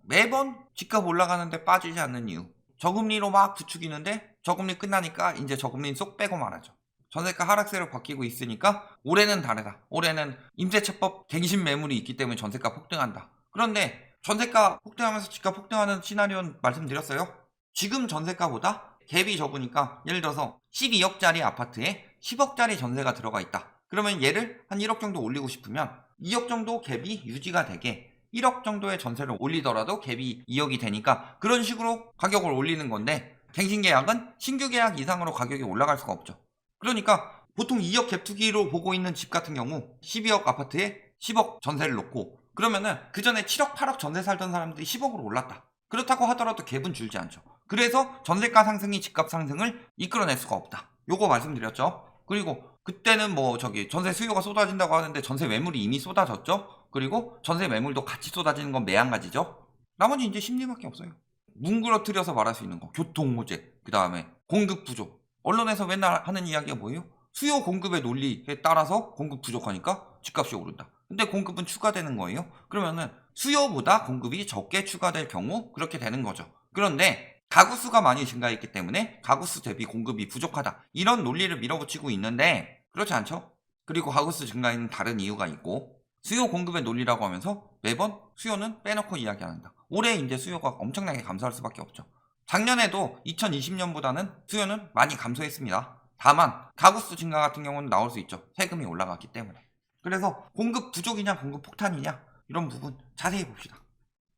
매번 집값 올라가는데 빠지지 않는 이유. 저금리로 막 부추기는데 저금리 끝나니까 이제 저금리 쏙 빼고 말하죠. 전세가 하락세로 바뀌고 있으니까 올해는 다르다. 올해는 임대차법 갱신 매물이 있기 때문에 전세가 폭등한다. 그런데 전세가 폭등하면서 집값 폭등하는 시나리오는 말씀드렸어요. 지금 전세가보다 갭이 적으니까 예를 들어서 12억짜리 아파트에 10억짜리 전세가 들어가 있다. 그러면 얘를 한 1억 정도 올리고 싶으면 2억 정도 갭이 유지가 되게 1억 정도의 전세를 올리더라도 갭이 2억이 되니까 그런 식으로 가격을 올리는 건데, 갱신 계약은 신규 계약 이상으로 가격이 올라갈 수가 없죠. 그러니까 보통 2억 갭 투기로 보고 있는 집 같은 경우 12억 아파트에 10억 전세를 놓고, 그러면은 그 전에 7억 8억 전세 살던 사람들이 10억으로 올랐다. 그렇다고 하더라도 갭은 줄지 않죠. 그래서 전세가 상승이 집값 상승을 이끌어낼 수가 없다. 요거 말씀드렸죠. 그리고 그때는 전세 수요가 쏟아진다고 하는데 전세 매물이 이미 쏟아졌죠. 그리고 전세 매물도 같이 쏟아지는 건 매한가지죠. 나머지 이제 심리밖에 없어요. 뭉그러뜨려서 말할 수 있는 거, 교통 호재, 그 다음에 공급 부족. 언론에서 맨날 하는 이야기가 뭐예요? 수요 공급의 논리에 따라서 공급 부족하니까 집값이 오른다. 근데 공급은 추가되는 거예요. 그러면은 수요보다 공급이 적게 추가될 경우 그렇게 되는 거죠. 그런데 가구 수가 많이 증가했기 때문에 가구 수 대비 공급이 부족하다, 이런 논리를 밀어붙이고 있는데 그렇지 않죠. 그리고 가구 수 증가에는 다른 이유가 있고, 수요 공급의 논리라고 하면서 매번 수요는 빼놓고 이야기한다. 올해 이제 수요가 엄청나게 감소할 수밖에 없죠. 작년에도 2020년보다는 수요는 많이 감소했습니다. 다만 가구 수 증가 같은 경우는 나올 수 있죠. 세금이 올라갔기 때문에. 그래서 공급 부족이냐 공급 폭탄이냐 이런 부분 자세히 봅시다.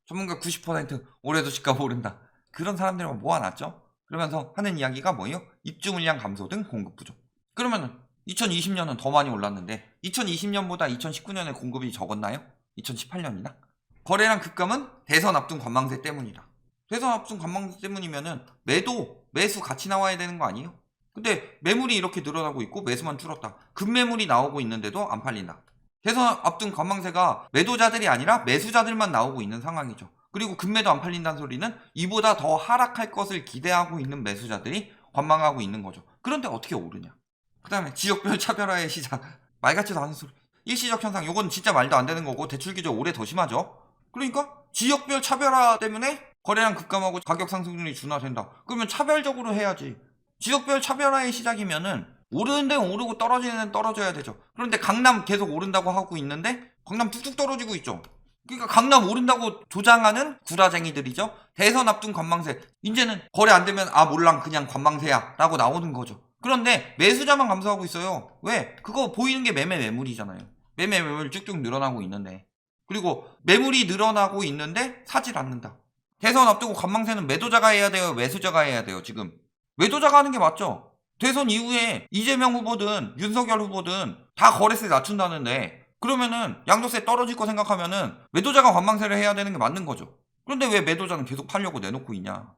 전문가 90% 올해도 집값 오른다. 그런 사람들만 모아놨죠. 그러면서 하는 이야기가 뭐예요? 입주 물량 감소 등 공급 부족. 그러면은 2020년은 더 많이 올랐는데 2020년보다 2019년에 공급이 적었나요? 2018년이나? 거래량 급감은 대선 앞둔 관망세 때문이다. 대선 앞둔 관망세 때문이면은 매수 같이 나와야 되는 거 아니에요? 근데 매물이 이렇게 늘어나고 있고 매수만 줄었다. 급매물이 나오고 있는데도 안 팔린다. 대선 앞둔 관망세가 매도자들이 아니라 매수자들만 나오고 있는 상황이죠. 그리고 급매도 안 팔린다는 소리는 이보다 더 하락할 것을 기대하고 있는 매수자들이 관망하고 있는 거죠. 그런데 어떻게 오르냐? 그 다음에 지역별 차별화의 시장. 말 같지도 않은 소리. 일시적 현상, 요건 진짜 말도 안 되는 거고 대출 규제 올해 더 심하죠. 그러니까 지역별 차별화 때문에 거래량 급감하고 가격 상승률이 준화된다. 그러면 차별적으로 해야지. 지역별 차별화의 시작이면은 오르는 데는 오르고 떨어지는 데는 떨어져야 되죠. 그런데 강남 계속 오른다고 하고 있는데 강남 뚝뚝 떨어지고 있죠. 그러니까 강남 오른다고 조장하는 구라쟁이들이죠. 대선 앞둔 관망세. 이제는 거래 안 되면 몰랑 그냥 관망세야 라고 나오는 거죠. 그런데 매수자만 감소하고 있어요. 왜? 그거 보이는 게 매물이잖아요. 매물 쭉쭉 늘어나고 있는데, 그리고 매물이 늘어나고 있는데 사질 않는다. 대선 앞두고 관망세는 매도자가 해야 돼요, 매수자가 해야 돼요? 지금 매도자가 하는 게 맞죠. 대선 이후에 이재명 후보든 윤석열 후보든 다 거래세 낮춘다는데, 그러면은 양도세 떨어질 거 생각하면은 매도자가 관망세를 해야 되는 게 맞는 거죠. 그런데 왜 매도자는 계속 팔려고 내놓고 있냐?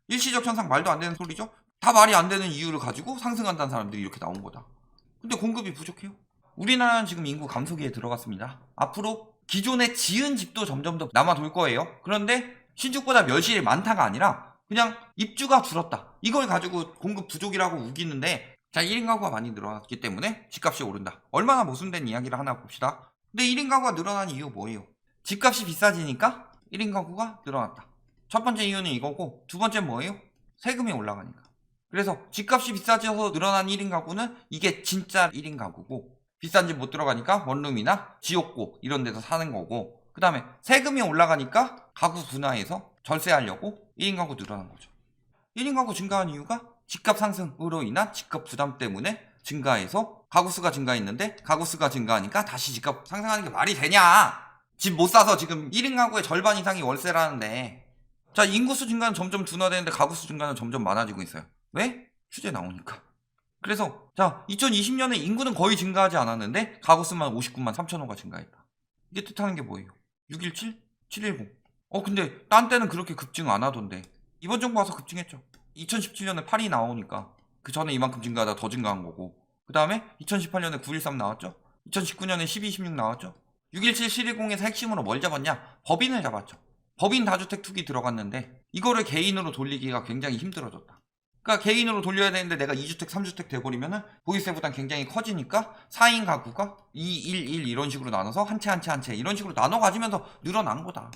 일시적 현상 말도 안 되는 소리죠. 다 말이 안 되는 이유를 가지고 상승한다는 사람들이 이렇게 나온 거다. 근데 공급이 부족해요. 우리나라는 지금 인구 감소기에 들어갔습니다. 앞으로 기존에 지은 집도 점점 더 남아돌 거예요. 그런데 신축보다 멸실이 많다가 아니라 그냥 입주가 줄었다. 이걸 가지고 공급 부족이라고 우기는데, 자, 1인 가구가 많이 늘어났기 때문에 집값이 오른다. 얼마나 모순된 이야기를 하나 봅시다. 근데 1인 가구가 늘어난 이유 뭐예요? 집값이 비싸지니까 1인 가구가 늘어났다. 첫 번째 이유는 이거고, 두 번째는 뭐예요? 세금이 올라가니까. 그래서 집값이 비싸져서 늘어난 1인 가구는 이게 진짜 1인 가구고, 비싼 집 못 들어가니까 원룸이나 지옥고 이런 데서 사는 거고, 그 다음에 세금이 올라가니까 가구 분화해서 절세하려고 1인 가구 늘어난 거죠. 1인 가구 증가한 이유가 집값 상승으로 인한 집값 부담 때문에 증가해서 가구수가 증가했는데, 가구수가 증가하니까 다시 집값 상승하는 게 말이 되냐? 집 못 사서 지금 1인 가구의 절반 이상이 월세라는데. 자, 인구수 증가는 점점 둔화되는데 가구수 증가는 점점 많아지고 있어요. 왜? 휴재 나오니까. 그래서 자, 2020년에 인구는 거의 증가하지 않았는데 가구수만 59만 3천호가 증가했다. 이게 뜻하는 게 뭐예요? 617? 710. 근데 딴 때는 그렇게 급증 안 하던데 이번 정부 와서 급증했죠. 2017년에 8이 나오니까 그 전에 이만큼 증가하다 더 증가한 거고, 그 다음에 2018년에 913 나왔죠. 2019년에 12, 16 나왔죠. 617, 710에서 핵심으로 뭘 잡았냐? 법인을 잡았죠. 법인 다주택 투기 들어갔는데 이거를 개인으로 돌리기가 굉장히 힘들어졌다. 그러니까 개인으로 돌려야 되는데 내가 2주택, 3주택 돼버리면은 보유세 부담 굉장히 커지니까 4인 가구가 2, 1, 1 이런 식으로 나눠서 한 채 한 채 한 채 이런 식으로 나눠 가지면서 늘어난 거다.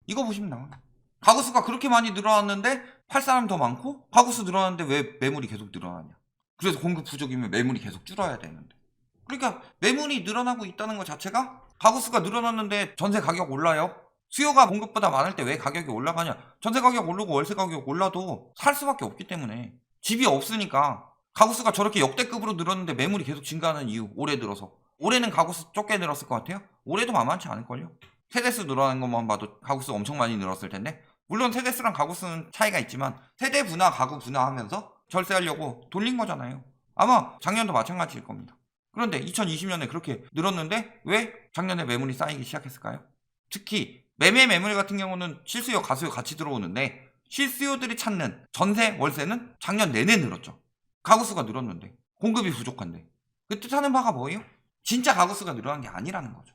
이거 보시면 나와요. 가구수가 그렇게 많이 늘어났는데 팔 사람이 더 많고 가구수 늘어났는데 왜 매물이 계속 늘어나냐. 그래서 공급 부족이면 매물이 계속 줄어야 되는데. 그러니까 매물이 늘어나고 있다는 것 자체가 가구수가 늘어났는데 전세 가격 올라요. 수요가 공급보다 많을 때 왜 가격이 올라가냐. 전세 가격 오르고 월세 가격 올라도 살 수밖에 없기 때문에. 집이 없으니까. 가구수가 저렇게 역대급으로 늘었는데 매물이 계속 증가하는 이유, 올해 들어서. 올해는 가구수 적게 늘었을 것 같아요? 올해도 만만치 않을걸요? 세대수 늘어나는 것만 봐도 가구수 엄청 많이 늘었을 텐데. 물론 세대수랑 가구수는 차이가 있지만 세대 분화, 가구 분화하면서 절세하려고 돌린 거잖아요. 아마 작년도 마찬가지일 겁니다. 그런데 2020년에 그렇게 늘었는데 왜 작년에 매물이 쌓이기 시작했을까요? 특히 매물 같은 경우는 실수요, 가수요 같이 들어오는데 실수요들이 찾는 전세, 월세는 작년 내내 늘었죠. 가구수가 늘었는데 공급이 부족한데 그 뜻하는 바가 뭐예요? 진짜 가구수가 늘어난 게 아니라는 거죠.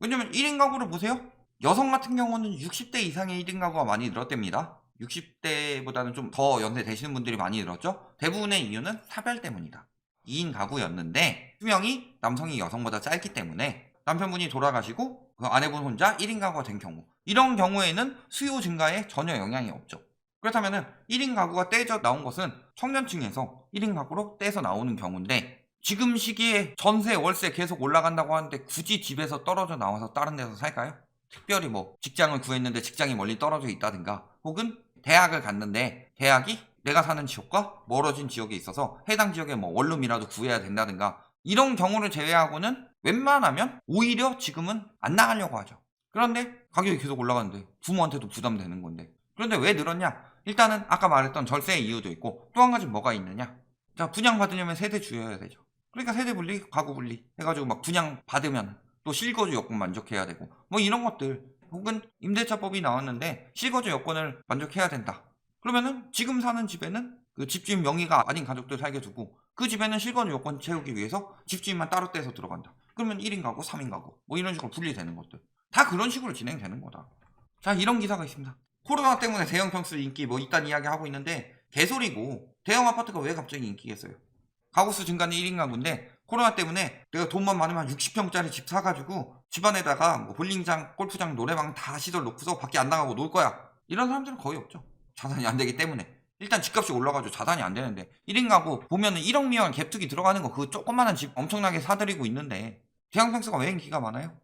왜냐면 1인 가구를 보세요. 여성 같은 경우는 60대 이상의 1인 가구가 많이 늘었답니다. 60대보다는 좀 더 연세 되시는 분들이 많이 늘었죠. 대부분의 이유는 사별 때문이다. 2인 가구였는데 수명이 남성이 여성보다 짧기 때문에 남편분이 돌아가시고 그 아내분 혼자 1인 가구가 된 경우, 이런 경우에는 수요 증가에 전혀 영향이 없죠. 그렇다면 1인 가구가 떼져 나온 것은 청년층에서 1인 가구로 떼서 나오는 경우인데 지금 시기에 전세, 월세 계속 올라간다고 하는데 굳이 집에서 떨어져 나와서 다른 데서 살까요? 특별히 뭐 직장을 구했는데 직장이 멀리 떨어져 있다든가 혹은 대학을 갔는데 대학이 내가 사는 지역과 멀어진 지역에 있어서 해당 지역에 뭐 원룸이라도 구해야 된다든가 이런 경우를 제외하고는 웬만하면 오히려 지금은 안 나가려고 하죠. 그런데 가격이 계속 올라가는데 부모한테도 부담되는 건데. 그런데 왜 늘었냐? 일단은 아까 말했던 절세의 이유도 있고 또 한 가지 뭐가 있느냐? 자, 분양받으려면 세대 주여야 되죠. 그러니까 세대 분리, 가구 분리 해가지고 막 분양 받으면 또 실거주 요건 만족해야 되고 뭐 이런 것들, 혹은 임대차법이 나왔는데 실거주 요건을 만족해야 된다. 그러면은 지금 사는 집에는 그 집주인 명의가 아닌 가족들 살게 두고 그 집에는 실거주 요건 채우기 위해서 집주인만 따로 떼서 들어간다. 그러면 1인 가구, 3인 가구 뭐 이런 식으로 분리되는 것들 다 그런 식으로 진행되는 거다. 자, 이런 기사가 있습니다. 코로나 때문에 대형 평수 인기 뭐 이딴 이야기 하고 있는데 개소리고, 대형 아파트가 왜 갑자기 인기겠어요? 가구수 증가는 1인 가구인데 코로나 때문에 내가 돈만 많으면 60평짜리 집 사가지고 집안에다가 뭐 볼링장, 골프장, 노래방 다 시설 놓고서 밖에 안 나가고 놀 거야, 이런 사람들은 거의 없죠. 자산이 안 되기 때문에. 일단 집값이 올라가지고 자산이 안 되는데 1인 가구 보면은 1억 미만 갭투기 들어가는 거 그 조그마한 집 엄청나게 사들이고 있는데 대형 평수가 왜 인기가 많아요?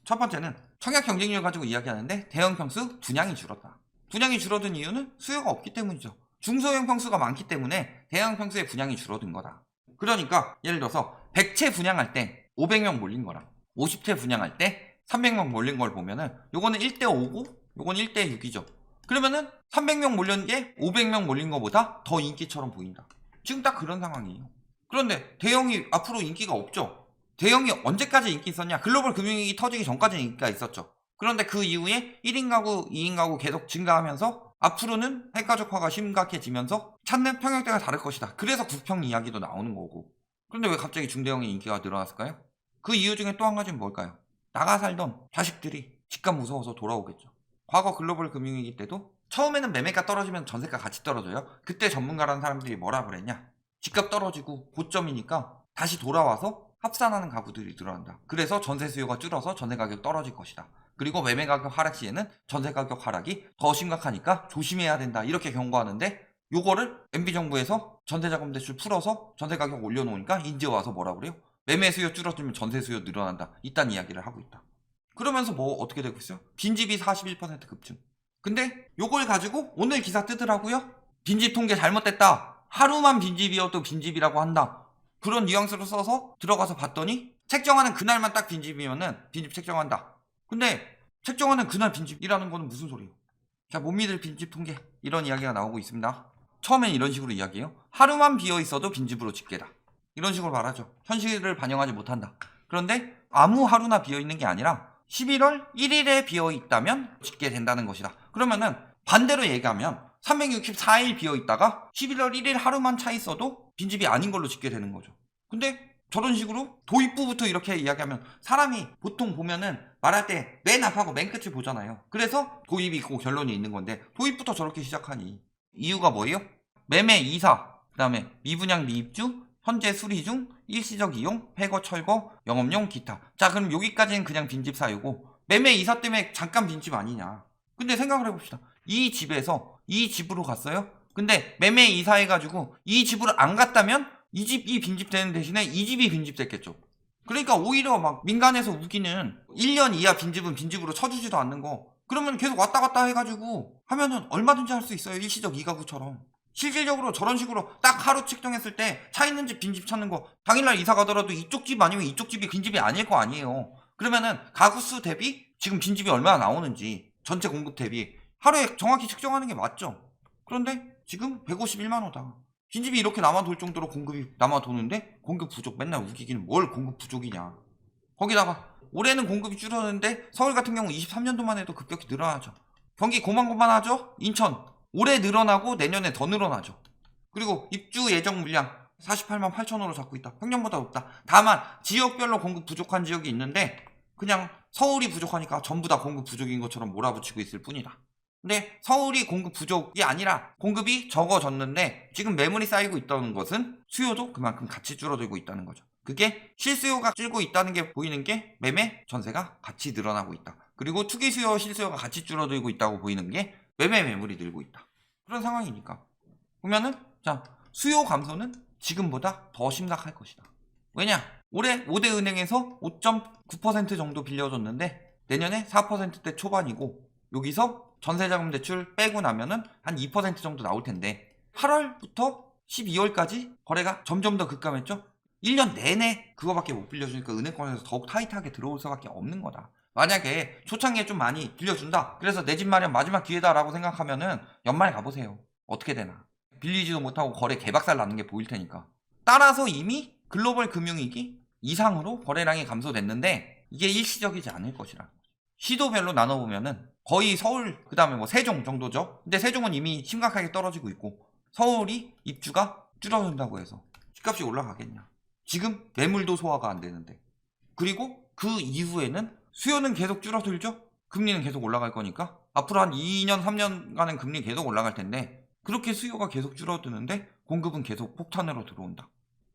첫 번째는 청약 경쟁률 가지고 이야기하는데 대형 평수 분양이 줄었다. 분양이 줄어든 이유는 수요가 없기 때문이죠. 중소형 평수가 많기 때문에 대형 평수의 분양이 줄어든 거다. 그러니까 예를 들어서 100채 분양할 때 500명 몰린 거랑 50채 분양할 때 300명 몰린 걸 보면은 요거는 1대5고 요거는 1대6이죠. 그러면은 300명 몰린 게 500명 몰린 거보다 더 인기처럼 보인다. 지금 딱 그런 상황이에요. 그런데 대형이 앞으로 인기가 없죠. 대형이 언제까지 인기 있었냐? 글로벌 금융위기 터지기 전까지는 인기가 있었죠. 그런데 그 이후에 1인 가구, 2인 가구 계속 증가하면서 앞으로는 핵가족화가 심각해지면서 찾는 평형대가 다를 것이다. 그래서 국평 이야기도 나오는 거고. 그런데 왜 갑자기 중대형의 인기가 늘어났을까요? 그 이유 중에 또 한 가지는 뭘까요? 나가 살던 자식들이 집값 무서워서 돌아오겠죠. 과거 글로벌 금융위기 때도 처음에는 매매가 떨어지면 전세가 같이 떨어져요. 그때 전문가라는 사람들이 뭐라 그랬냐? 집값 떨어지고 고점이니까 다시 돌아와서 합산하는 가구들이 늘어난다. 그래서 전세 수요가 줄어서 전세 가격 떨어질 것이다. 그리고 매매 가격 하락 시에는 전세 가격 하락이 더 심각하니까 조심해야 된다. 이렇게 경고하는데 요거를 MB정부에서 전세자금 대출 풀어서 전세 가격 올려놓으니까 이제 와서 뭐라 그래요? 매매 수요 줄어들면 전세 수요 늘어난다. 이딴 이야기를 하고 있다. 그러면서 뭐 어떻게 되고 있어요? 빈집이 41% 급증. 근데 요걸 가지고 오늘 기사 뜨더라고요. 빈집 통계 잘못됐다. 하루만 빈집이어도 빈집이라고 한다. 그런 뉘앙스로 써서 들어가서 봤더니 책정하는 그날만 딱 빈집이면은 빈집 책정한다. 근데 책정하는 그날 빈집이라는 거는 무슨 소리예요? 자, 못 믿을 빈집 통계, 이런 이야기가 나오고 있습니다. 처음엔 이런 식으로 이야기해요. 하루만 비어있어도 빈집으로 집계다. 이런 식으로 말하죠. 현실을 반영하지 못한다. 그런데 아무 하루나 비어있는 게 아니라 11월 1일에 비어있다면 집계된다는 것이다. 그러면은 반대로 얘기하면 364일 비어있다가 11월 1일 하루만 차 있어도 빈집이 아닌 걸로 집계되는 거죠. 근데 저런 식으로 도입부부터 이렇게 이야기하면 사람이 보통 보면은 말할 때 맨 앞하고 맨 끝을 보잖아요. 그래서 도입이 있고 결론이 있는 건데 도입부터 저렇게 시작하니 이유가 뭐예요? 매매 이사, 그 다음에 미분양 미입주, 현재 수리 중, 일시적 이용, 폐거 철거, 영업용 기타. 자, 그럼 여기까지는 그냥 빈집 사유고 매매 이사 때문에 잠깐 빈집 아니냐. 근데 생각을 해봅시다. 이 집에서 이 집으로 갔어요. 근데 매매 이사해가지고 이 집으로 안 갔다면 이 집이 빈집되는 대신에 이 집이 빈집됐겠죠. 그러니까 오히려 막 민간에서 우기는 1년 이하 빈집은 빈집으로 쳐주지도 않는 거. 그러면 계속 왔다 갔다 해가지고 하면은 얼마든지 할 수 있어요. 일시적 이가구처럼. 실질적으로 저런 식으로 딱 하루 측정했을 때 차 있는 집 빈집 찾는 거 당일날 이사 가더라도 이쪽 집 아니면 이쪽 집이 빈집이 아닐 거 아니에요. 그러면은 가구 수 대비 지금 빈집이 얼마나 나오는지 전체 공급 대비 하루에 정확히 측정하는 게 맞죠. 그런데 지금 151만 호다. 빈집이 이렇게 남아 돌 정도로 공급이 남아 도는데 공급 부족 맨날 우기기는 뭘 공급 부족이냐. 거기다가 올해는 공급이 줄었는데 서울 같은 경우 23년도만 해도 급격히 늘어나죠. 경기 고만고만하죠. 인천 올해 늘어나고 내년에 더 늘어나죠. 그리고 입주 예정 물량 48만 8천호로 잡고 있다. 평년보다 높다. 다만 지역별로 공급 부족한 지역이 있는데 그냥 서울이 부족하니까 전부 다 공급 부족인 것처럼 몰아붙이고 있을 뿐이다. 근데 서울이 공급 부족이 아니라 공급이 적어졌는데 지금 매물이 쌓이고 있다는 것은 수요도 그만큼 같이 줄어들고 있다는 거죠. 그게 실수요가 줄고 있다는 게 보이는 게 매매, 전세가 같이 늘어나고 있다. 그리고 투기 수요와 실수요가 같이 줄어들고 있다고 보이는 게 매물이 늘고 있다. 그런 상황이니까 보면은 자 수요 감소는 지금보다 더 심각할 것이다. 왜냐? 올해 5대 은행에서 5.9% 정도 빌려줬는데 내년에 4%대 초반이고 여기서 전세자금 대출 빼고 나면은 한 2% 정도 나올 텐데 8월부터 12월까지 거래가 점점 더 급감했죠. 1년 내내 그거밖에 못 빌려주니까 은행권에서 더욱 타이트하게 들어올 수밖에 없는 거다. 만약에 초창기에 좀 많이 빌려준다. 그래서 내 집 마련 마지막 기회다라고 생각하면은 연말 가보세요. 어떻게 되나. 빌리지도 못하고 거래 개박살 나는 게 보일 테니까. 따라서 이미 글로벌 금융위기 이상으로 거래량이 감소됐는데 이게 일시적이지 않을 것이라. 시도별로 나눠보면은 거의 서울 그 다음에 뭐 세종 정도죠. 근데 세종은 이미 심각하게 떨어지고 있고 서울이 입주가 줄어든다고 해서 집값이 올라가겠냐. 지금 매물도 소화가 안 되는데. 그리고 그 이후에는 수요는 계속 줄어들죠. 금리는 계속 올라갈 거니까 앞으로 한 2년 3년간은 금리 계속 올라갈 텐데 그렇게 수요가 계속 줄어드는데 공급은 계속 폭탄으로 들어온다.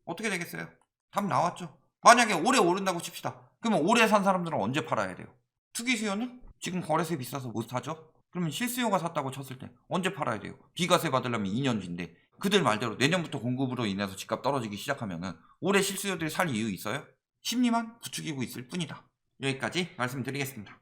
어떻게 되겠어요? 답 나왔죠. 만약에 올해 오른다고 칩시다. 그러면 올해 산 사람들은 언제 팔아야 돼요? 투기 수요는 지금 거래세 비싸서 못 사죠. 그러면 실수요가 샀다고 쳤을 때 언제 팔아야 돼요? 비과세 받으려면 2년 뒤인데 그들 말대로 내년부터 공급으로 인해서 집값 떨어지기 시작하면은 올해 실수요들이 살 이유 있어요? 심리만 부추기고 있을 뿐이다. 여기까지 말씀드리겠습니다.